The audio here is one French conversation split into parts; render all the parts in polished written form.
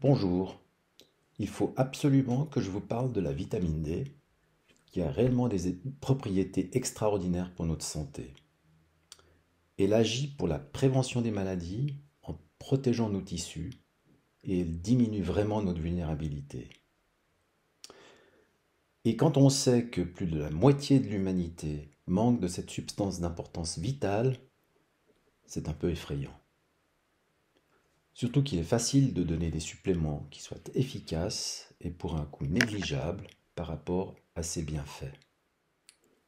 Bonjour, il faut absolument que je vous parle de la vitamine D, qui a réellement des propriétés extraordinaires pour notre santé. Elle agit pour la prévention des maladies en protégeant nos tissus et elle diminue vraiment notre vulnérabilité. Et quand on sait que plus de la moitié de l'humanité manque de cette substance d'importance vitale, c'est un peu effrayant. Surtout qu'il est facile de donner des suppléments qui soient efficaces et pour un coût négligeable par rapport à ses bienfaits.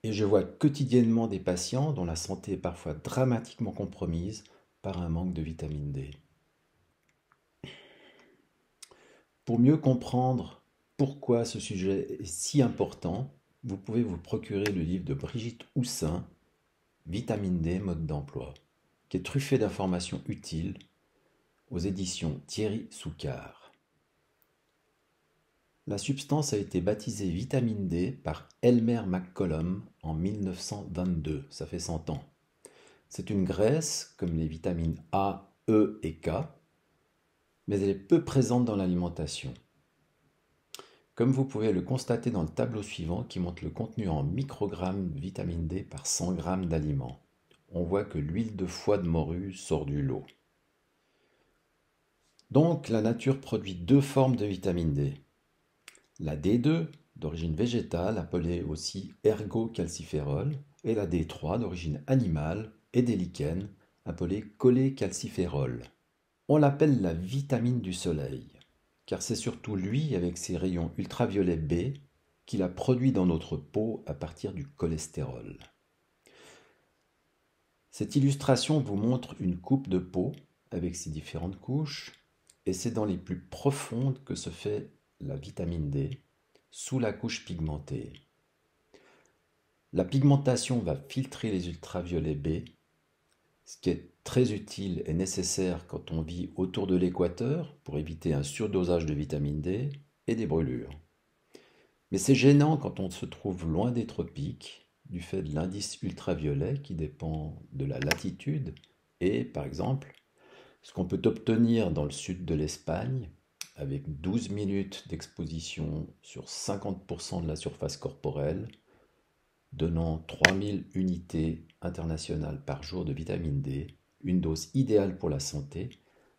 Et je vois quotidiennement des patients dont la santé est parfois dramatiquement compromise par un manque de vitamine D. Pour mieux comprendre pourquoi ce sujet est si important, vous pouvez vous procurer le livre de Brigitte Houssin, Vitamine D, mode d'emploi, qui est truffé d'informations utiles aux éditions Thierry Soucard. La substance a été baptisée vitamine D par Elmer McCollum en 1922, ça fait 100 ans. C'est une graisse, comme les vitamines A, E et K, mais elle est peu présente dans l'alimentation. Comme vous pouvez le constater dans le tableau suivant qui montre le contenu en microgrammes de vitamine D par 100 grammes d'aliments. On voit que l'huile de foie de morue sort du lot. Donc la nature produit deux formes de vitamine D. La D2, d'origine végétale, appelée aussi ergocalciférol, et la D3, d'origine animale et des lichens, appelée cholécalciférol. On l'appelle la vitamine du soleil, car c'est surtout lui, avec ses rayons ultraviolets B, qui la produit dans notre peau à partir du cholestérol. Cette illustration vous montre une coupe de peau avec ses différentes couches, et c'est dans les plus profondes que se fait la vitamine D, sous la couche pigmentée. La pigmentation va filtrer les ultraviolets B, ce qui est très utile et nécessaire quand on vit autour de l'équateur pour éviter un surdosage de vitamine D et des brûlures. Mais c'est gênant quand on se trouve loin des tropiques du fait de l'indice ultraviolet qui dépend de la latitude et, par exemple, ce qu'on peut obtenir dans le sud de l'Espagne avec 12 minutes d'exposition sur 50% de la surface corporelle, donnant 3000 unités internationales par jour de vitamine D, une dose idéale pour la santé,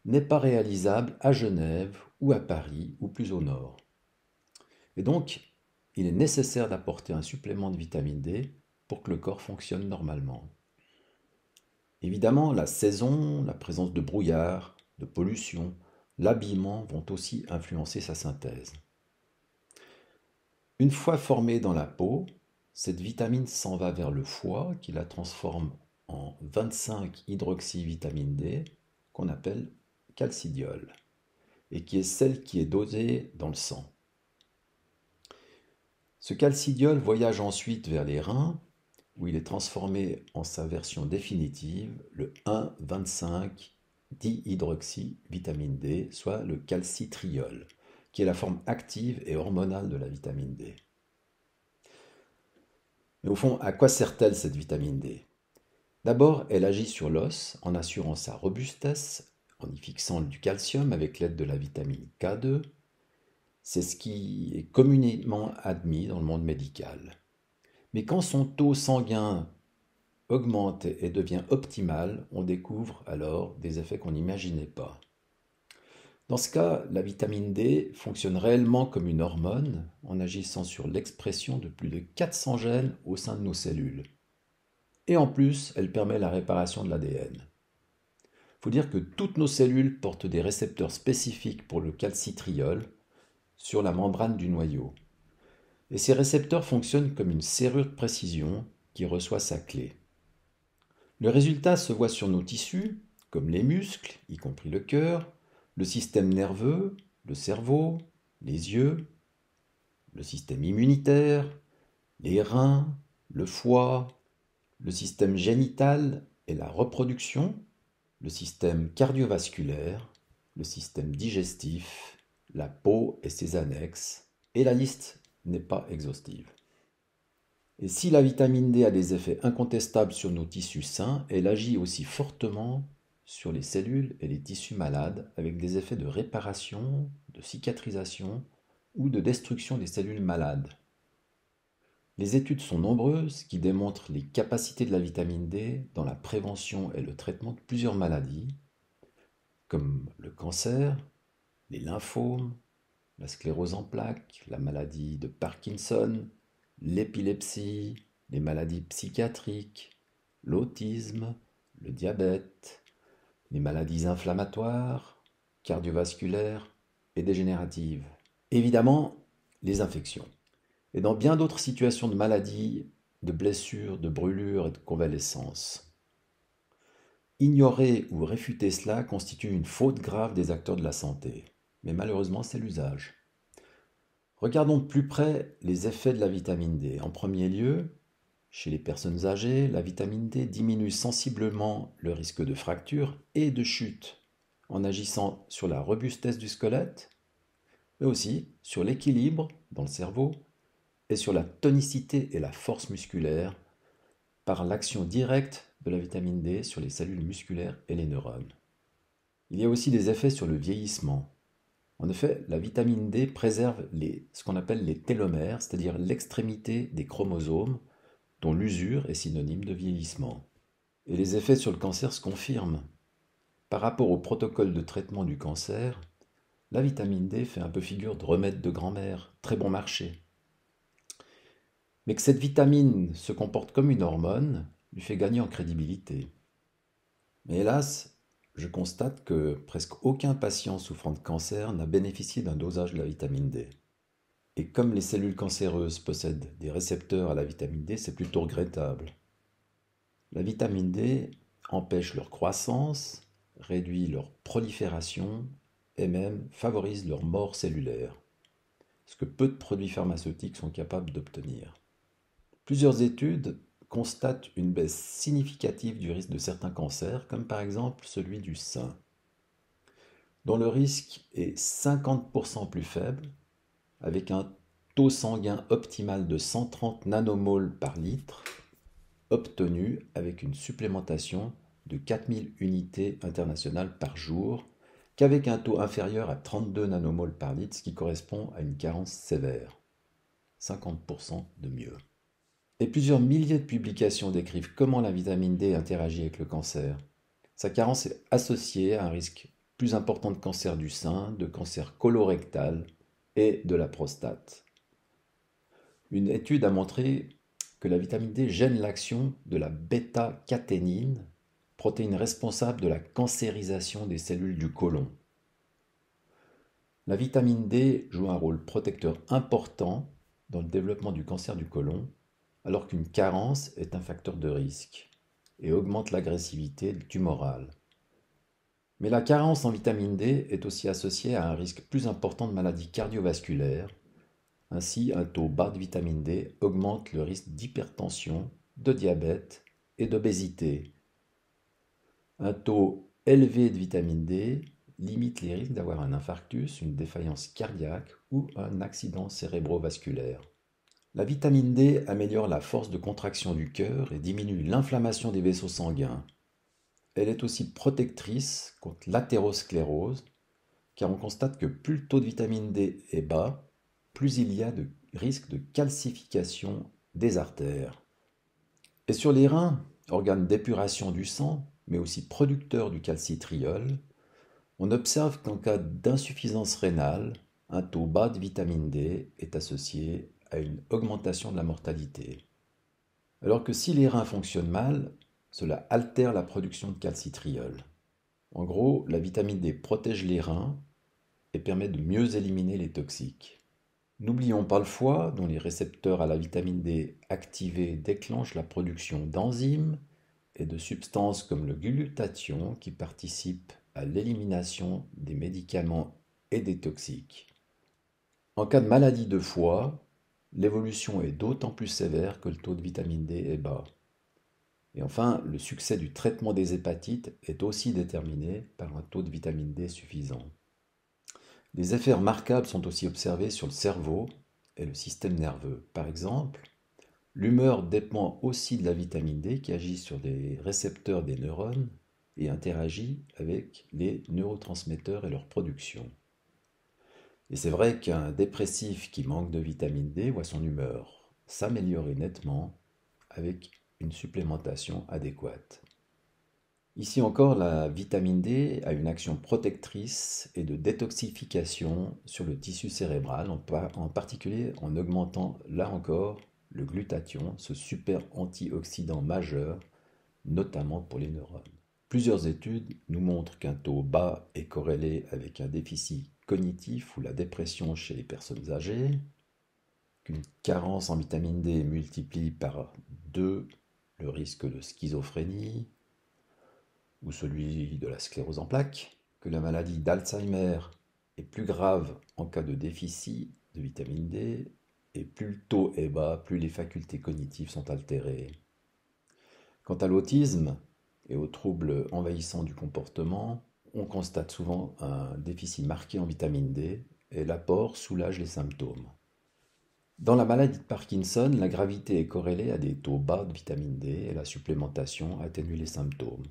n'est pas réalisable à Genève ou à Paris ou plus au nord. Et donc, il est nécessaire d'apporter un supplément de vitamine D pour que le corps fonctionne normalement. Évidemment, la saison, la présence de brouillard, de pollution, l'habillement vont aussi influencer sa synthèse. Une fois formée dans la peau, cette vitamine s'en va vers le foie qui la transforme en 25-hydroxyvitamine D qu'on appelle calcidiol et qui est celle qui est dosée dans le sang. Ce calcidiol voyage ensuite vers les reins où il est transformé en sa version définitive, le 1,25-dihydroxyvitamine D, soit le calcitriol, qui est la forme active et hormonale de la vitamine D. Mais au fond, à quoi sert-elle cette vitamine D? D'abord, elle agit sur l'os en assurant sa robustesse, en y fixant du calcium avec l'aide de la vitamine K2. C'est ce qui est communément admis dans le monde médical. Mais quand son taux sanguin augmente et devient optimal, on découvre alors des effets qu'on n'imaginait pas. Dans ce cas, la vitamine D fonctionne réellement comme une hormone en agissant sur l'expression de plus de 400 gènes au sein de nos cellules. Et en plus, elle permet la réparation de l'ADN. Il faut dire que toutes nos cellules portent des récepteurs spécifiques pour le calcitriol sur la membrane du noyau. Et ces récepteurs fonctionnent comme une serrure de précision qui reçoit sa clé. Le résultat se voit sur nos tissus, comme les muscles, y compris le cœur, le système nerveux, le cerveau, les yeux, le système immunitaire, les reins, le foie, le système génital et la reproduction, le système cardiovasculaire, le système digestif, la peau et ses annexes, et la liste n'est pas exhaustive. Et si la vitamine D a des effets incontestables sur nos tissus sains, elle agit aussi fortement sur les cellules et les tissus malades avec des effets de réparation, de cicatrisation ou de destruction des cellules malades. Les études sont nombreuses qui démontrent les capacités de la vitamine D dans la prévention et le traitement de plusieurs maladies, comme le cancer, les lymphomes, la sclérose en plaques, la maladie de Parkinson, l'épilepsie, les maladies psychiatriques, l'autisme, le diabète, les maladies inflammatoires, cardiovasculaires et dégénératives. Évidemment, les infections. Et dans bien d'autres situations de maladies, de blessures, de brûlures et de convalescence. Ignorer ou réfuter cela constitue une faute grave des acteurs de la santé. Mais malheureusement, c'est l'usage. Regardons de plus près les effets de la vitamine D. En premier lieu, chez les personnes âgées, la vitamine D diminue sensiblement le risque de fracture et de chute en agissant sur la robustesse du squelette, mais aussi sur l'équilibre dans le cerveau et sur la tonicité et la force musculaire par l'action directe de la vitamine D sur les cellules musculaires et les neurones. Il y a aussi des effets sur le vieillissement. En effet, la vitamine D préserve ce qu'on appelle les télomères, c'est-à-dire l'extrémité des chromosomes, dont l'usure est synonyme de vieillissement. Et les effets sur le cancer se confirment. Par rapport au protocole de traitement du cancer, la vitamine D fait un peu figure de remède de grand-mère, très bon marché. Mais que cette vitamine se comporte comme une hormone lui fait gagner en crédibilité. Mais hélas, je constate que presque aucun patient souffrant de cancer n'a bénéficié d'un dosage de la vitamine D. Et comme les cellules cancéreuses possèdent des récepteurs à la vitamine D, c'est plutôt regrettable. La vitamine D empêche leur croissance, réduit leur prolifération et même favorise leur mort cellulaire, ce que peu de produits pharmaceutiques sont capables d'obtenir. Plusieurs études constatent une baisse significative du risque de certains cancers, comme par exemple celui du sein, dont le risque est 50% plus faible, avec un taux sanguin optimal de 130 nanomoles par litre, obtenu avec une supplémentation de 4000 unités internationales par jour, qu'avec un taux inférieur à 32 nanomoles par litre, ce qui correspond à une carence sévère. 50% de mieux. Et plusieurs milliers de publications décrivent comment la vitamine D interagit avec le cancer. Sa carence est associée à un risque plus important de cancer du sein, de cancer colorectal et de la prostate. Une étude a montré que la vitamine D gêne l'action de la bêta-caténine, protéine responsable de la cancérisation des cellules du côlon. La vitamine D joue un rôle protecteur important dans le développement du cancer du côlon, alors qu'une carence est un facteur de risque et augmente l'agressivité tumorale. Mais la carence en vitamine D est aussi associée à un risque plus important de maladies cardiovasculaires. Ainsi, un taux bas de vitamine D augmente le risque d'hypertension, de diabète et d'obésité. Un taux élevé de vitamine D limite les risques d'avoir un infarctus, une défaillance cardiaque ou un accident cérébrovasculaire. La vitamine D améliore la force de contraction du cœur et diminue l'inflammation des vaisseaux sanguins. Elle est aussi protectrice contre l'athérosclérose, car on constate que plus le taux de vitamine D est bas, plus il y a de risque de calcification des artères. Et sur les reins, organes d'épuration du sang, mais aussi producteurs du calcitriol, on observe qu'en cas d'insuffisance rénale, un taux bas de vitamine D est associé à une augmentation de la mortalité. Alors que si les reins fonctionnent mal, cela altère la production de calcitriol. En gros, la vitamine D protège les reins et permet de mieux éliminer les toxiques. N'oublions pas le foie, dont les récepteurs à la vitamine D activés déclenchent la production d'enzymes et de substances comme le glutathion qui participent à l'élimination des médicaments et des toxiques. En cas de maladie de foie, l'évolution est d'autant plus sévère que le taux de vitamine D est bas. Et enfin, le succès du traitement des hépatites est aussi déterminé par un taux de vitamine D suffisant. Des effets remarquables sont aussi observés sur le cerveau et le système nerveux. Par exemple, l'humeur dépend aussi de la vitamine D qui agit sur les récepteurs des neurones et interagit avec les neurotransmetteurs et leur production. Et c'est vrai qu'un dépressif qui manque de vitamine D voit son humeur s'améliorer nettement avec une supplémentation adéquate. Ici encore, la vitamine D a une action protectrice et de détoxification sur le tissu cérébral, en particulier en augmentant, là encore, le glutathion, ce super antioxydant majeur, notamment pour les neurones. Plusieurs études nous montrent qu'un taux bas est corrélé avec un déficit cognitif ou la dépression chez les personnes âgées, qu'une carence en vitamine D multiplie par 2 le risque de schizophrénie ou celui de la sclérose en plaques, que la maladie d'Alzheimer est plus grave en cas de déficit de vitamine D, et plus le taux est bas, plus les facultés cognitives sont altérées. Quant à l'autisme et aux troubles envahissants du comportement, on constate souvent un déficit marqué en vitamine D et l'apport soulage les symptômes. Dans la maladie de Parkinson, la gravité est corrélée à des taux bas de vitamine D et la supplémentation atténue les symptômes.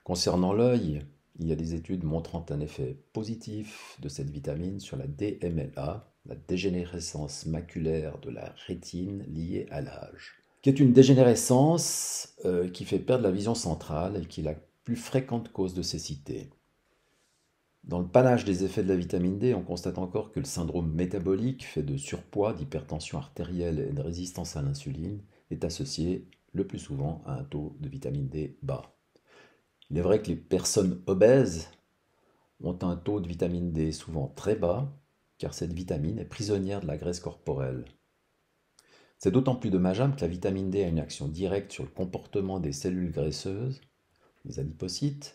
Concernant l'œil, il y a des études montrant un effet positif de cette vitamine sur la DMLA, la dégénérescence maculaire de la rétine liée à l'âge, qui est une dégénérescence qui fait perdre la vision centrale et qui est la plus fréquente cause de cécité. Dans le panache des effets de la vitamine D, on constate encore que le syndrome métabolique, fait de surpoids, d'hypertension artérielle et de résistance à l'insuline, est associé le plus souvent à un taux de vitamine D bas. Il est vrai que les personnes obèses ont un taux de vitamine D souvent très bas, car cette vitamine est prisonnière de la graisse corporelle. C'est d'autant plus dommageable que la vitamine D a une action directe sur le comportement des cellules graisseuses, les adipocytes,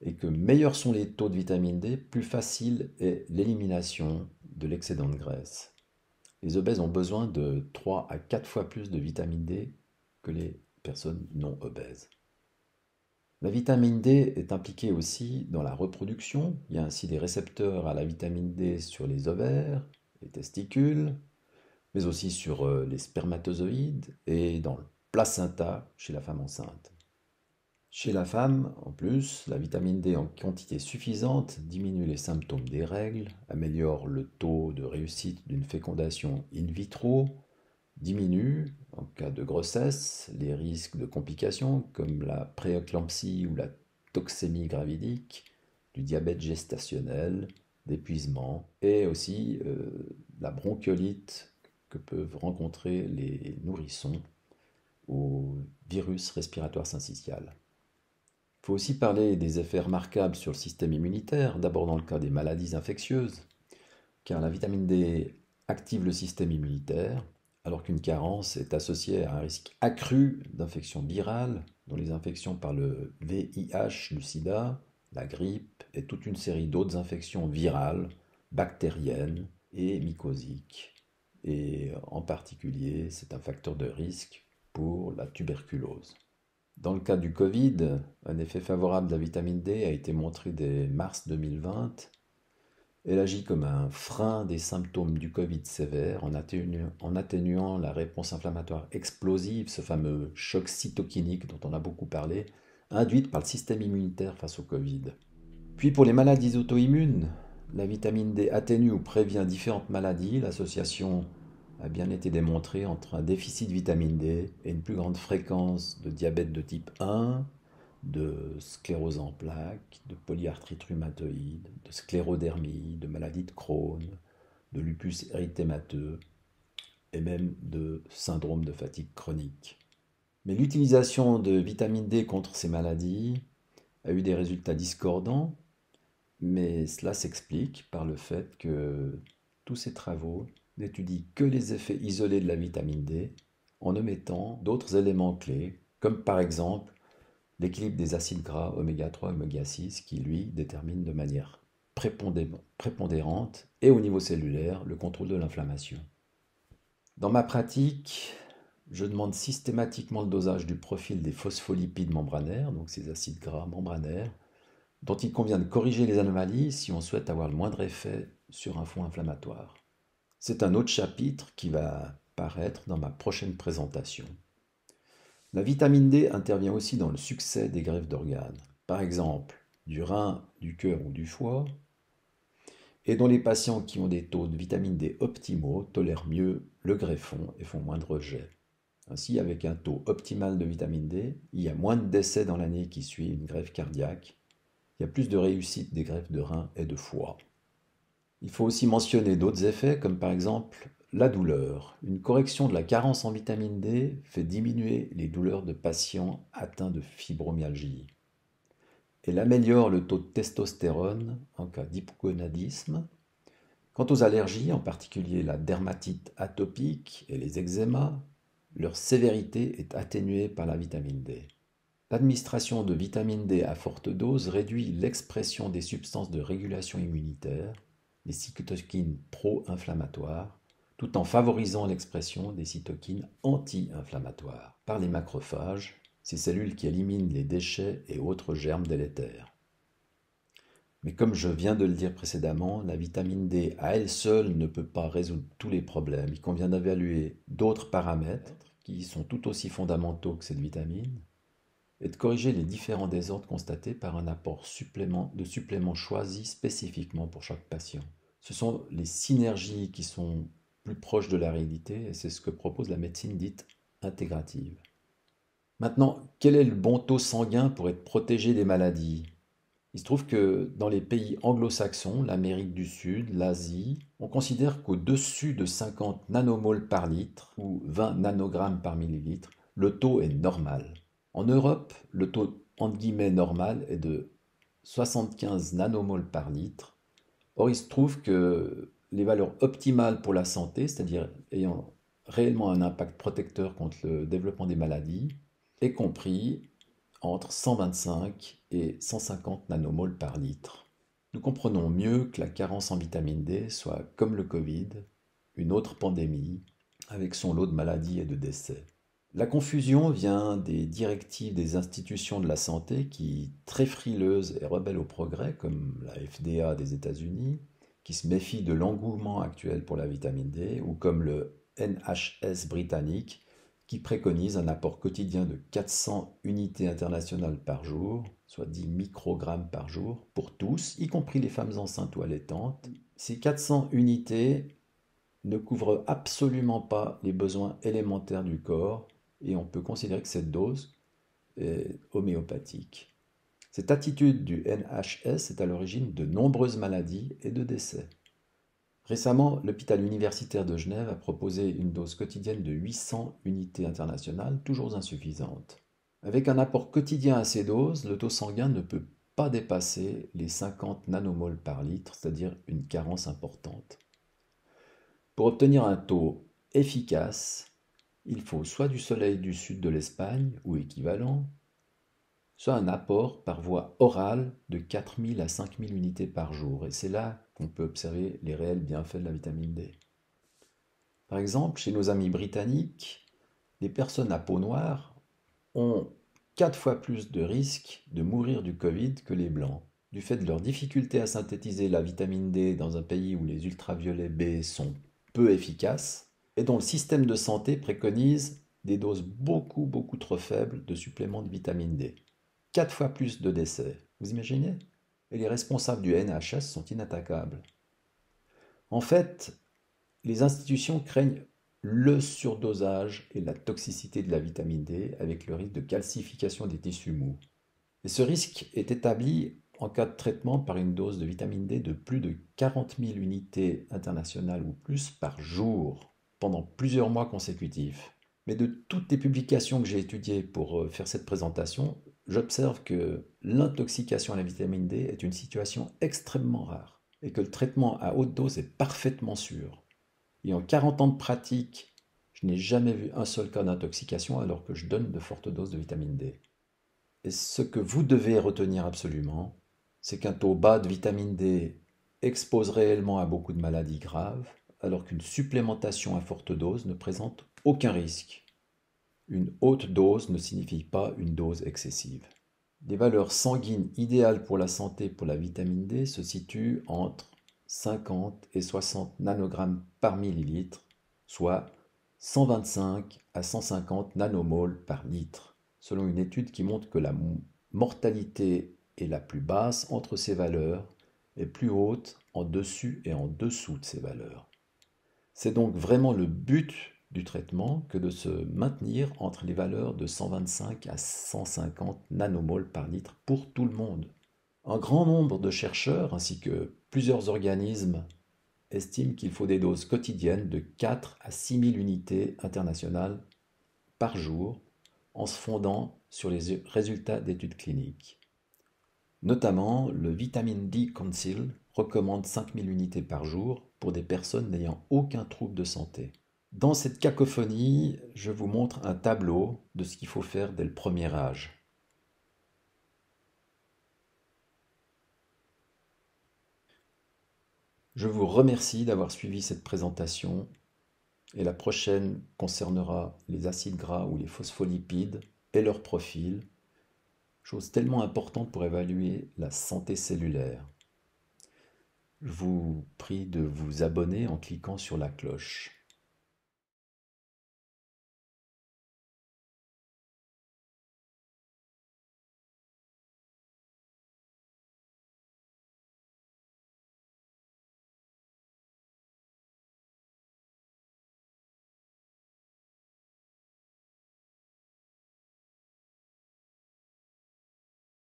et que meilleurs sont les taux de vitamine D, plus facile est l'élimination de l'excédent de graisse. Les obèses ont besoin de 3 à 4 fois plus de vitamine D que les personnes non obèses. La vitamine D est impliquée aussi dans la reproduction. Il y a ainsi des récepteurs à la vitamine D sur les ovaires, les testicules, mais aussi sur les spermatozoïdes et dans le placenta chez la femme enceinte. Chez la femme, en plus, la vitamine D en quantité suffisante diminue les symptômes des règles, améliore le taux de réussite d'une fécondation in vitro, diminue, en cas de grossesse, les risques de complications comme la prééclampsie ou la toxémie gravidique, du diabète gestationnel, d'épuisement et aussi la bronchiolite que peuvent rencontrer les nourrissons au virus respiratoire syncytial. Il faut aussi parler des effets remarquables sur le système immunitaire, d'abord dans le cas des maladies infectieuses, car la vitamine D active le système immunitaire, alors qu'une carence est associée à un risque accru d'infection virale, dont les infections par le VIH, du sida, la grippe et toute une série d'autres infections virales, bactériennes et mycosiques. Et en particulier, c'est un facteur de risque pour la tuberculose. Dans le cas du Covid, un effet favorable de la vitamine D a été montré dès mars 2020. Elle agit comme un frein des symptômes du Covid sévère en atténuant la réponse inflammatoire explosive, ce fameux choc cytokinique dont on a beaucoup parlé, induite par le système immunitaire face au Covid. Puis pour les maladies auto-immunes, la vitamine D atténue ou prévient différentes maladies. L'association a bien été démontrée entre un déficit de vitamine D et une plus grande fréquence de diabète de type 1, de sclérose en plaques, de polyarthrite rhumatoïde, de sclérodermie, de maladie de Crohn, de lupus érythémateux et même de syndrome de fatigue chronique. Mais l'utilisation de vitamine D contre ces maladies a eu des résultats discordants, mais cela s'explique par le fait que tous ces travaux n'étudient que les effets isolés de la vitamine D en omettant d'autres éléments clés, comme par exemple l'équilibre des acides gras oméga 3 et oméga 6 qui, lui, détermine de manière prépondérante et au niveau cellulaire le contrôle de l'inflammation. Dans ma pratique, je demande systématiquement le dosage du profil des phospholipides membranaires, donc ces acides gras membranaires, dont il convient de corriger les anomalies si on souhaite avoir le moindre effet sur un fond inflammatoire. C'est un autre chapitre qui va paraître dans ma prochaine présentation. La vitamine D intervient aussi dans le succès des greffes d'organes. par exemple du rein, du cœur ou du foie, et dont les patients qui ont des taux de vitamine D optimaux tolèrent mieux le greffon et font moins de rejets. Ainsi, avec un taux optimal de vitamine D, il y a moins de décès dans l'année qui suit une greffe cardiaque, il y a plus de réussite des greffes de rein et de foie. Il faut aussi mentionner d'autres effets, comme par exemple la douleur. Une correction de la carence en vitamine D fait diminuer les douleurs de patients atteints de fibromyalgie. Elle améliore le taux de testostérone en cas d'hypogonadisme. Quant aux allergies, en particulier la dermatite atopique et les eczémas, leur sévérité est atténuée par la vitamine D. L'administration de vitamine D à forte dose réduit l'expression des substances de régulation immunitaire, les cytokines pro-inflammatoires, tout en favorisant l'expression des cytokines anti-inflammatoires par les macrophages, ces cellules qui éliminent les déchets et autres germes délétères. Mais comme je viens de le dire précédemment, la vitamine D à elle seule ne peut pas résoudre tous les problèmes. Il convient d'évaluer d'autres paramètres qui sont tout aussi fondamentaux que cette vitamine et de corriger les différents désordres constatés par un apport de suppléments choisis spécifiquement pour chaque patient. Ce sont les synergies qui sont plus proches de la réalité et c'est ce que propose la médecine dite intégrative. Maintenant, quel est le bon taux sanguin pour être protégé des maladies? Il se trouve que dans les pays anglo-saxons, l'Amérique du Sud, l'Asie, on considère qu'au-dessus de 50 nanomoles par litre ou 20 nanogrammes par millilitre, le taux est normal. En Europe, le taux entre guillemets normal est de 75 nanomoles par litre. Or, il se trouve que les valeurs optimales pour la santé, c'est-à-dire ayant réellement un impact protecteur contre le développement des maladies, est compris entre 125 et 150 nanomoles par litre. Nous comprenons mieux que la carence en vitamine D soit, comme le Covid, une autre pandémie, avec son lot de maladies et de décès. La confusion vient des directives des institutions de la santé qui, très frileuses et rebelles au progrès, comme la FDA des États-Unis, qui se méfient de l'engouement actuel pour la vitamine D, ou comme le NHS britannique, qui préconise un apport quotidien de 400 unités internationales par jour, soit 10 microgrammes par jour, pour tous, y compris les femmes enceintes ou allaitantes. Ces 400 unités ne couvrent absolument pas les besoins élémentaires du corps et on peut considérer que cette dose est homéopathique. Cette attitude du NHS est à l'origine de nombreuses maladies et de décès. Récemment, l'hôpital universitaire de Genève a proposé une dose quotidienne de 800 unités internationales, toujours insuffisante. Avec un apport quotidien à ces doses, le taux sanguin ne peut pas dépasser les 50 nanomoles par litre, c'est-à-dire une carence importante. Pour obtenir un taux efficace, il faut soit du soleil du sud de l'Espagne, ou équivalent, soit un apport par voie orale de 4000 à 5000 unités par jour. Et c'est là qu'on peut observer les réels bienfaits de la vitamine D. Par exemple, chez nos amis britanniques, les personnes à peau noire ont 4 fois plus de risques de mourir du Covid que les blancs, du fait de leur difficulté à synthétiser la vitamine D dans un pays où les ultraviolets B sont peu efficaces et dont le système de santé préconise des doses beaucoup trop faibles de suppléments de vitamine D. 4 fois plus de décès, vous imaginez? Et les responsables du NHS sont inattaquables. En fait, les institutions craignent le surdosage et la toxicité de la vitamine D avec le risque de calcification des tissus mous. Et ce risque est établi en cas de traitement par une dose de vitamine D de plus de 40 000 unités internationales ou plus par jour pendant plusieurs mois consécutifs. Mais de toutes les publications que j'ai étudiées pour faire cette présentation, j'observe que l'intoxication à la vitamine D est une situation extrêmement rare et que le traitement à haute dose est parfaitement sûr. Et en 40 ans de pratique, je n'ai jamais vu un seul cas d'intoxication alors que je donne de fortes doses de vitamine D. Et ce que vous devez retenir absolument, c'est qu'un taux bas de vitamine D expose réellement à beaucoup de maladies graves, alors qu'une supplémentation à forte dose ne présente aucun risque. Une haute dose ne signifie pas une dose excessive. Les valeurs sanguines idéales pour la santé pour la vitamine D se situent entre 50 et 60 nanogrammes par millilitre, soit 125 à 150 nanomoles par litre, selon une étude qui montre que la mortalité est la plus basse entre ces valeurs et plus haute en dessus et en dessous de ces valeurs. C'est donc vraiment le but du traitement que de se maintenir entre les valeurs de 125 à 150 nanomoles par litre pour tout le monde. Un grand nombre de chercheurs ainsi que plusieurs organismes estiment qu'il faut des doses quotidiennes de 4 à 6 000 unités internationales par jour en se fondant sur les résultats d'études cliniques. Notamment, le Vitamin D Council recommande 5 000 unités par jour pour des personnes n'ayant aucun trouble de santé. Dans cette cacophonie, je vous montre un tableau de ce qu'il faut faire dès le premier âge. Je vous remercie d'avoir suivi cette présentation et la prochaine concernera les acides gras ou les phospholipides et leur profil, chose tellement importante pour évaluer la santé cellulaire. Je vous prie de vous abonner en cliquant sur la cloche.